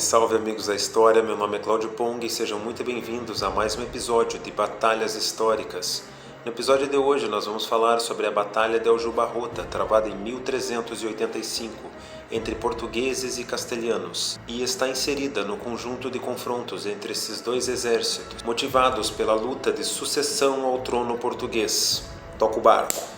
salve amigos da história, meu nome é Cláudio Pong e sejam muito bem-vindos a mais um episódio de Batalhas Históricas. No episódio de hoje nós vamos falar sobre a Batalha de Aljubarrota, travada em 1385, entre portugueses e castelhanos, e está inserida no conjunto de confrontos entre esses dois exércitos, motivados pela luta de sucessão ao trono português. Toca o barco.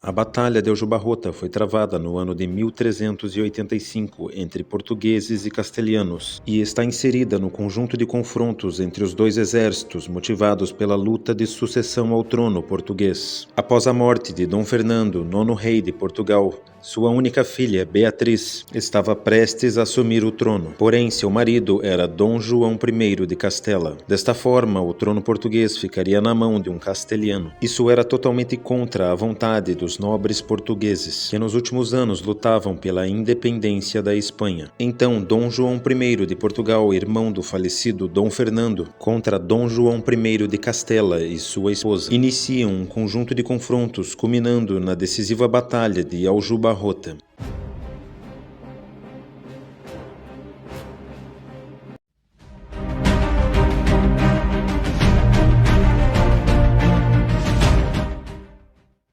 A Batalha de Aljubarrota foi travada no ano de 1385 entre portugueses e castelhanos e está inserida no conjunto de confrontos entre os dois exércitos motivados pela luta de sucessão ao trono português. Após a morte de Dom Fernando, nono rei de Portugal, sua única filha, Beatriz, estava prestes a assumir o trono, porém seu marido era Dom João I de Castela. Desta forma, o trono português ficaria na mão de um castelhano. Isso era totalmente contra a vontade dos nobres portugueses, que nos últimos anos lutavam pela independência da Espanha. Então, Dom João I de Portugal, irmão do falecido Dom Fernando, contra Dom João I de Castela e sua esposa, iniciam um conjunto de confrontos, culminando na decisiva Batalha de Aljubarrota.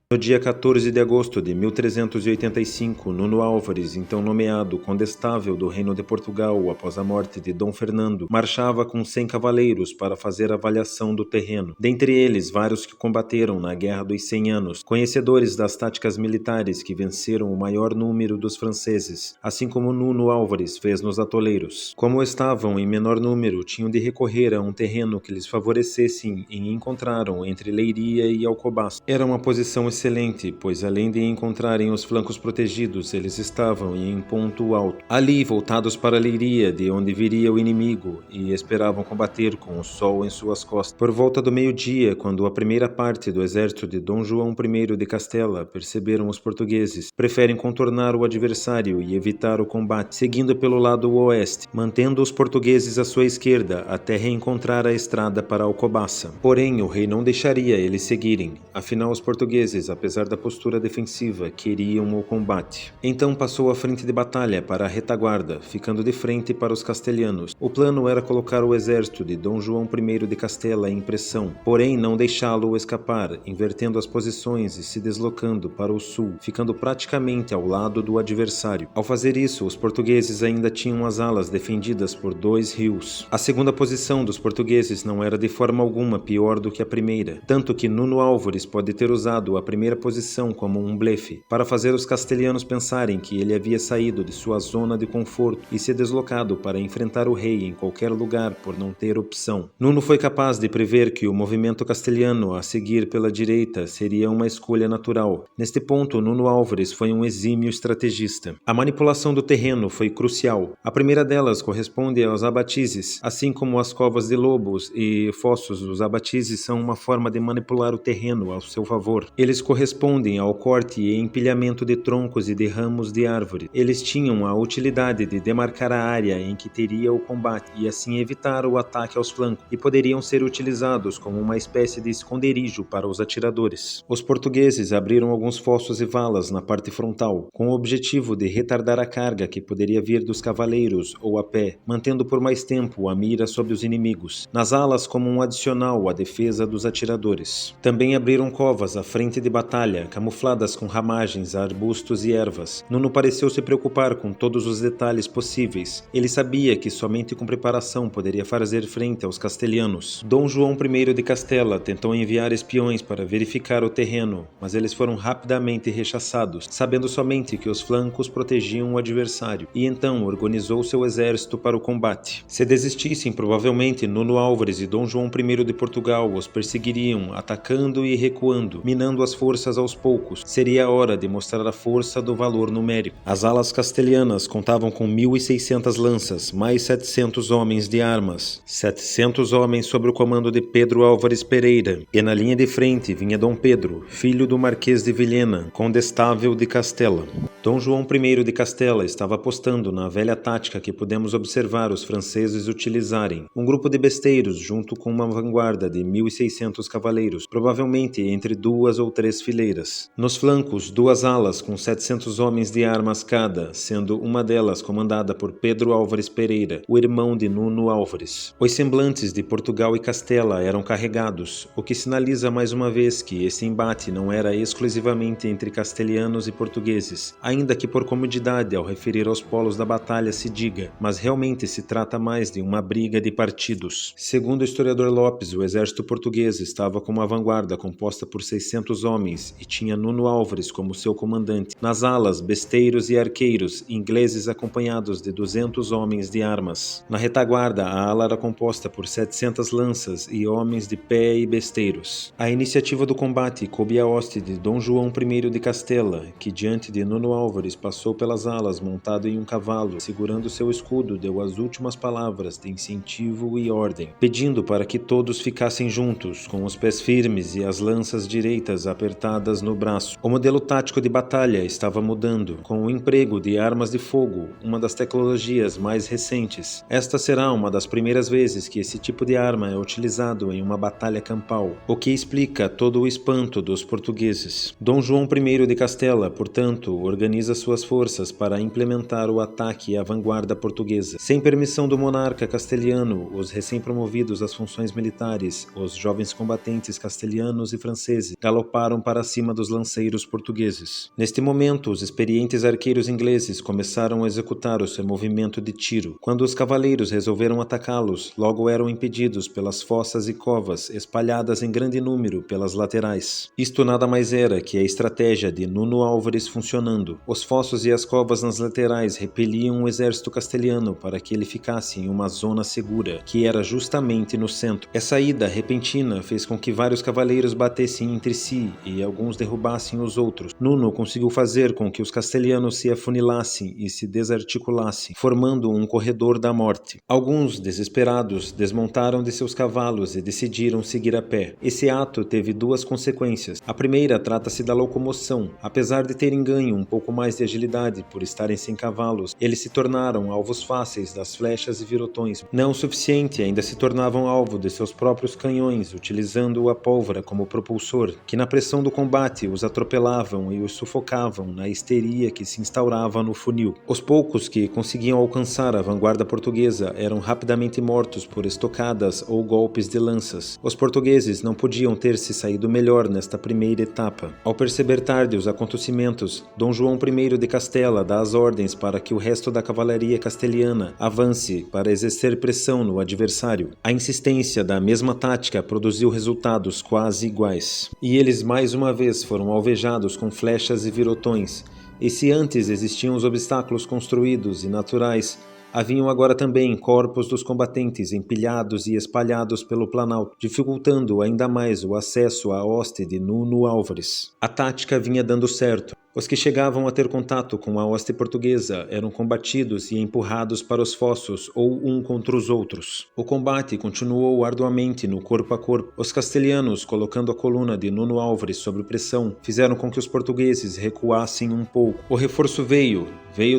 No dia 14 de agosto de 1385, Nuno Álvares, então nomeado condestável do Reino de Portugal após a morte de Dom Fernando, marchava com 100 cavaleiros para fazer avaliação do terreno. Dentre eles, vários que combateram na Guerra dos 100 Anos, conhecedores das táticas militares que venceram o maior número dos franceses, assim como Nuno Álvares fez nos atoleiros. Como estavam em menor número, tinham de recorrer a um terreno que lhes favorecesse e encontraram entre Leiria e Alcobaça. Era uma posição excelente, pois além de encontrarem os flancos protegidos, eles estavam em ponto alto. Ali, voltados para Leiria, de onde viria o inimigo, e esperavam combater com o sol em suas costas. Por volta do meio-dia, quando a primeira parte do exército de Dom João I de Castela perceberam os portugueses, preferem contornar o adversário e evitar o combate, seguindo pelo lado oeste, mantendo os portugueses à sua esquerda até reencontrar a estrada para Alcobaça. Porém, o rei não deixaria eles seguirem, afinal os portugueses, apesar da postura defensiva, queriam o combate. Então passou à frente de batalha para a retaguarda, ficando de frente para os castelhanos. O plano era colocar o exército de Dom João I de Castela em pressão, porém não deixá-lo escapar, invertendo as posições e se deslocando para o sul, ficando praticamente ao lado do adversário. Ao fazer isso, os portugueses ainda tinham as alas defendidas por dois rios. A segunda posição dos portugueses não era de forma alguma pior do que a primeira, tanto que Nuno Álvares pode ter usado a primeira posição como um blefe, para fazer os castelhanos pensarem que ele havia saído de sua zona de conforto e se deslocado para enfrentar o rei em qualquer lugar por não ter opção. Nuno foi capaz de prever que o movimento castelhano a seguir pela direita seria uma escolha natural. Neste ponto, Nuno Álvares foi um exímio estrategista. A manipulação do terreno foi crucial. A primeira delas corresponde aos abatizes, assim como as covas de lobos e fossos dos abatizes são uma forma de manipular o terreno ao seu favor. Eles correspondem ao corte e empilhamento de troncos e de ramos de árvore. Eles tinham a utilidade de demarcar a área em que teria o combate e assim evitar o ataque aos flancos, e poderiam ser utilizados como uma espécie de esconderijo para os atiradores. Os portugueses abriram alguns fossos e valas na parte frontal, com o objetivo de retardar a carga que poderia vir dos cavaleiros ou a pé, mantendo por mais tempo a mira sobre os inimigos. Nas alas, como um adicional à defesa dos atiradores. Também abriram covas à frente de batalha, camufladas com ramagens, arbustos e ervas. Nuno pareceu se preocupar com todos os detalhes possíveis. Ele sabia que somente com preparação poderia fazer frente aos castelhanos. Dom João I de Castela tentou enviar espiões para verificar o terreno, mas eles foram rapidamente rechaçados, sabendo somente que os flancos protegiam o adversário, e então organizou seu exército para o combate. Se desistissem, provavelmente Nuno Álvares e Dom João I de Portugal os perseguiriam, atacando e recuando, minando as forças forças aos poucos. Seria hora de mostrar a força do valor numérico. As alas castelhanas contavam com 1.600 lanças, mais 700 homens de armas. 700 homens sob o comando de Pedro Álvares Pereira. E na linha de frente vinha Dom Pedro, filho do Marquês de Vilhena, condestável de Castela. Dom João I de Castela estava apostando na velha tática que pudemos observar os franceses utilizarem. Um grupo de besteiros junto com uma vanguarda de 1.600 cavaleiros, provavelmente entre 2 ou 3 fileiras. Nos flancos, 2 alas com 700 homens de armas cada, sendo uma delas comandada por Pedro Álvares Pereira, o irmão de Nuno Álvares. Os semblantes de Portugal e Castela eram carregados, o que sinaliza mais uma vez que esse embate não era exclusivamente entre castelhanos e portugueses, ainda que por comodidade ao referir aos polos da batalha se diga, mas realmente se trata mais de uma briga de partidos. Segundo o historiador Lopes, o exército português estava com uma vanguarda composta por 600 homens e tinha Nuno Álvares como seu comandante. Nas alas, besteiros e arqueiros, ingleses acompanhados de 200 homens de armas. Na retaguarda, a ala era composta por 700 lanças e homens de pé e besteiros. A iniciativa do combate coube à hoste de Dom João I de Castela, que diante de Nuno Álvares passou pelas alas montado em um cavalo, segurando seu escudo, deu as últimas palavras de incentivo e ordem, pedindo para que todos ficassem juntos, com os pés firmes e as lanças direitas apertadas no braço. O modelo tático de batalha estava mudando, com o emprego de armas de fogo, uma das tecnologias mais recentes. Esta será uma das primeiras vezes que esse tipo de arma é utilizado em uma batalha campal, o que explica todo o espanto dos portugueses. Dom João I de Castela, portanto, organiza suas forças para implementar o ataque à vanguarda portuguesa. Sem permissão do monarca castelhano, os recém-promovidos às funções militares, os jovens combatentes castelhanos e franceses, galoparam para cima dos lanceiros portugueses. Neste momento, os experientes arqueiros ingleses começaram a executar o seu movimento de tiro. Quando os cavaleiros resolveram atacá-los, logo eram impedidos pelas fossas e covas, espalhadas em grande número pelas laterais. Isto nada mais era que a estratégia de Nuno Álvares funcionando. Os fossos e as covas nas laterais repeliam o exército castelhano para que ele ficasse em uma zona segura, que era justamente no centro. Essa ida repentina fez com que vários cavaleiros batessem entre si e alguns derrubassem os outros. Nuno conseguiu fazer com que os castelhanos se afunilassem e se desarticulassem, formando um corredor da morte. Alguns, desesperados, desmontaram de seus cavalos e decidiram seguir a pé. Esse ato teve 2 consequências. A primeira trata-se da locomoção. Apesar de terem ganho um pouco mais de agilidade por estarem sem cavalos, eles se tornaram alvos fáceis das flechas e virotões. Não o suficiente, ainda se tornavam alvo de seus próprios canhões, utilizando a pólvora como propulsor, que na pressão do combate os atropelavam e os sufocavam na histeria que se instaurava no funil. Os poucos que conseguiam alcançar a vanguarda portuguesa eram rapidamente mortos por estocadas ou golpes de lanças. Os portugueses não podiam ter se saído melhor nesta primeira etapa. Ao perceber tarde os acontecimentos, Dom João I de Castela dá as ordens para que o resto da cavalaria castelhana avance para exercer pressão no adversário. A insistência da mesma tática produziu resultados quase iguais. E eles mais uma vez foram alvejados com flechas e virotões. E se antes existiam os obstáculos construídos e naturais, haviam agora também corpos dos combatentes empilhados e espalhados pelo planalto, dificultando ainda mais o acesso à hoste de Nuno Álvares. A tática vinha dando certo. Os que chegavam a ter contato com a hoste portuguesa eram combatidos e empurrados para os fossos ou um contra os outros. O combate continuou arduamente no corpo a corpo. Os castelhanos, colocando a coluna de Nuno Álvares sob pressão, fizeram com que os portugueses recuassem um pouco. O reforço veio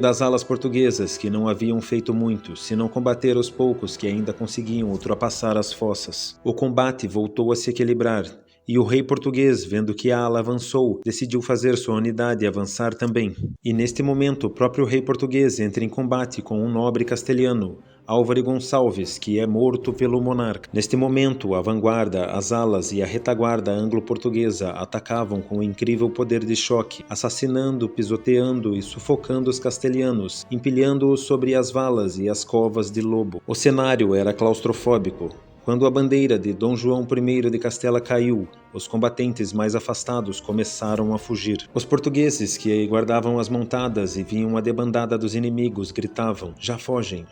das alas portuguesas, que não haviam feito muito, senão combater os poucos que ainda conseguiam ultrapassar as fossas. O combate voltou a se equilibrar. E o rei português, vendo que a ala avançou, decidiu fazer sua unidade avançar também. E neste momento o próprio rei português entra em combate com um nobre castelhano, Álvaro Gonçalves, que é morto pelo monarca. Neste momento, a vanguarda, as alas e a retaguarda anglo-portuguesa atacavam com incrível poder de choque, assassinando, pisoteando e sufocando os castelhanos, empilhando-os sobre as valas e as covas de lobo. O cenário era claustrofóbico. Quando a bandeira de Dom João I de Castela caiu, os combatentes mais afastados começaram a fugir. Os portugueses que guardavam as montadas e viam a debandada dos inimigos gritavam: já fogem,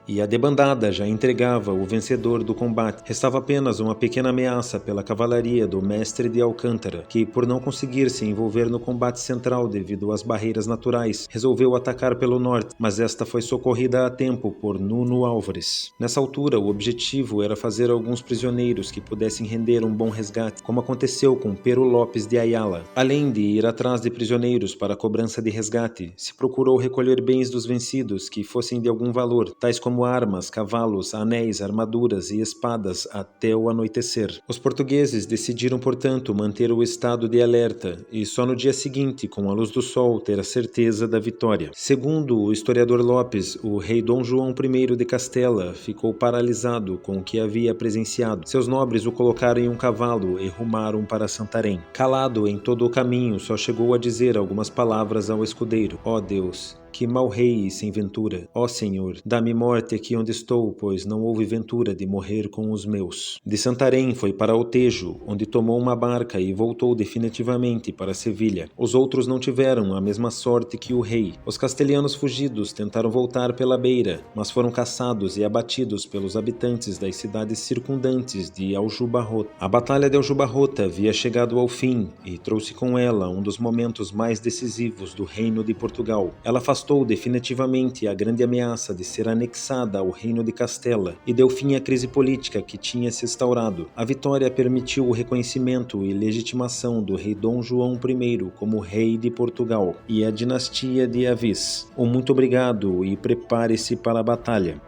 e a debandada já entregava o vencedor do combate. Restava apenas uma pequena ameaça pela cavalaria do mestre de Alcântara, que, por não conseguir se envolver no combate central devido às barreiras naturais, resolveu atacar pelo norte, mas esta foi socorrida a tempo por Nuno Álvares. Nessa altura, o objetivo era fazer alguns prisioneiros que pudessem render um bom resgate, como aconteceu com Pero Lopes de Ayala. Além de ir atrás de prisioneiros para a cobrança de resgate, se procurou recolher bens dos vencidos que fossem de algum valor, tais como armas, cavalos, anéis, armaduras e espadas até o anoitecer. Os portugueses decidiram, portanto, manter o estado de alerta e só no dia seguinte, com a luz do sol, ter a certeza da vitória. Segundo o historiador Lopes, o rei Dom João I de Castela ficou paralisado com o que havia presenciado. Seus nobres o colocaram em um cavalo e rumaram para Santarém. Calado em todo o caminho, só chegou a dizer algumas palavras ao escudeiro: ó Deus, que mau rei e sem ventura. Ó Senhor, dá-me morte aqui onde estou, pois não houve ventura de morrer com os meus. De Santarém foi para Otejo, onde tomou uma barca e voltou definitivamente para Sevilha. Os outros não tiveram a mesma sorte que o rei. Os castelhanos fugidos tentaram voltar pela beira, mas foram caçados e abatidos pelos habitantes das cidades circundantes de Aljubarrota. A Batalha de Aljubarrota havia chegado ao fim e trouxe com ela um dos momentos mais decisivos do Reino de Portugal. Ela afastou definitivamente a grande ameaça de ser anexada ao Reino de Castela e deu fim à crise política que tinha se instaurado. A vitória permitiu o reconhecimento e legitimação do rei Dom João I como rei de Portugal e a dinastia de Avís. Um muito obrigado e prepare-se para a batalha.